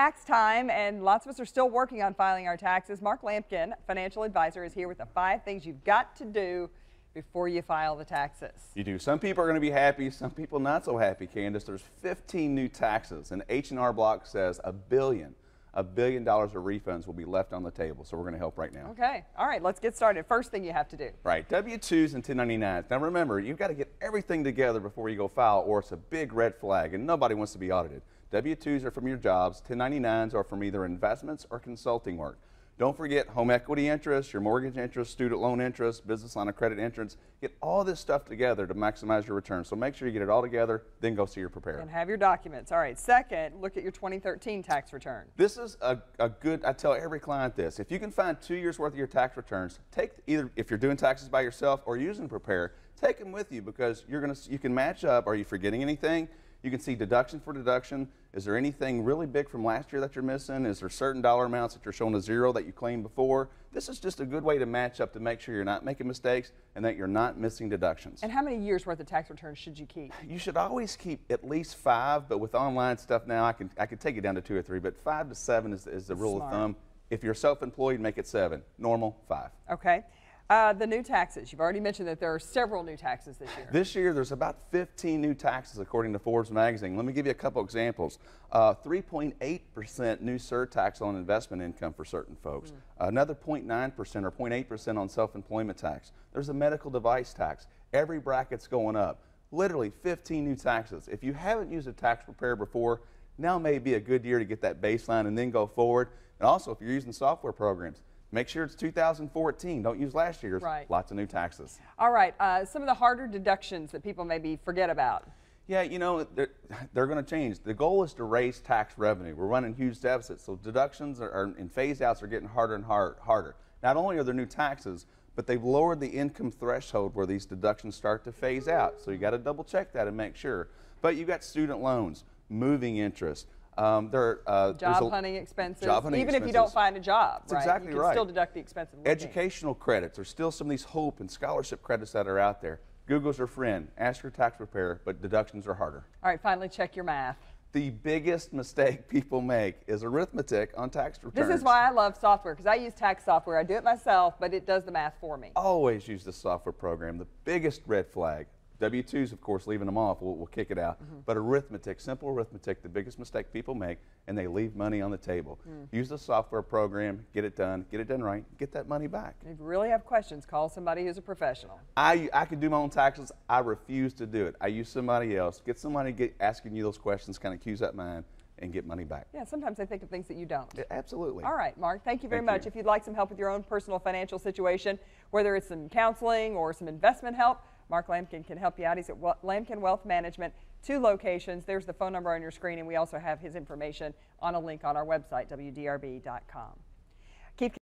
tax time, and lots of us are still working on filing our taxes. Mark Lamkin, financial advisor, is here with the 5 things you've got to do before you file the taxes. You do. Some people are going to be happy, some people not so happy, Candace. There's 15 new taxes, and H&R Block says $1 billion of refunds will be left on the table, so we're going to help right now. Okay. All right, let's get started. First thing you have to do. Right, W-2s and 1099s. Now remember, you've got to get everything together before you go file, or it's a big red flag, and nobody wants to be audited. W-2s are from your jobs, 1099s are from either investments or consulting work. Don't forget home equity interest, your mortgage interest, student loan interest, business line of credit interest. Get all this stuff together to maximize your return. So make sure you get it all together, then go see your preparer. And have your documents. All right, second, look at your 2013 tax return. This is a good, I tell every client this, if you can find 2 years worth of your tax returns, take either, if you're doing taxes by yourself or using a preparer, take them with you because you can match up. Are you forgetting anything? You can see deduction for deduction. Is there anything really big from last year that you're missing? Is there certain dollar amounts that you're showing a zero that you claimed before? This is just a good way to match up to make sure you're not making mistakes and that you're not missing deductions. And how many years worth of tax returns should you keep? You should always keep at least 5, but with online stuff now, I can take it down to 2 or 3, but 5 to 7 is the rule of thumb. If you're self-employed, make it 7. Normal, 5. Okay. The new taxes. You've already mentioned that there are several new taxes this year. This year, there's about 15 new taxes, according to Forbes magazine. Let me give you a couple examples. 3.8% new surtax on investment income for certain folks. Another 0.9% or 0.8% on self-employment tax. There's a medical device tax. Every bracket's going up. Literally 15 new taxes. If you haven't used a tax preparer before, now may be a good year to get that baseline and then go forward. And also, if you're using software programs, make sure it's 2014. Don't use last year's. Right. Lots of new taxes. All right. Some of the harder deductions that people maybe forget about. Yeah, you know, they're going to change. The goal is to raise tax revenue. We're running huge deficits, so deductions and phase outs are getting harder and harder. Not only are there new taxes, but they've lowered the income threshold where these deductions start to phase out. So you got to double check that and make sure. But you got student loans, moving interest. Job hunting expenses, even if you don't find a job. That's exactly right. You can still deduct the expense of looking. Educational credits. There's still some of these hope and scholarship credits that are out there. Google's your friend. Ask your tax preparer, but deductions are harder. All right, finally check your math. The biggest mistake people make is arithmetic on tax returns. This is why I love software, because I use tax software. I do it myself, but it does the math for me. Always use the software program. The biggest red flag. W-2s, of course, leaving them off, we'll kick it out. But arithmetic, simple arithmetic, the biggest mistake people make, and they leave money on the table. Use the software program, get it done right, get that money back. If you really have questions, call somebody who's a professional. I can do my own taxes. I refuse to do it. I use somebody else. Get somebody asking you those questions, kind of cues up mine, and get money back. Yeah, sometimes they think of things that you don't. Yeah, absolutely. All right, Mark, thank you very much. If you'd like some help with your own personal financial situation, whether it's some counseling or some investment help, Mark Lamkin can help you out. He's at Lamkin Wealth Management, 2 locations. There's the phone number on your screen, and we also have his information on a link on our website, WDRB.com.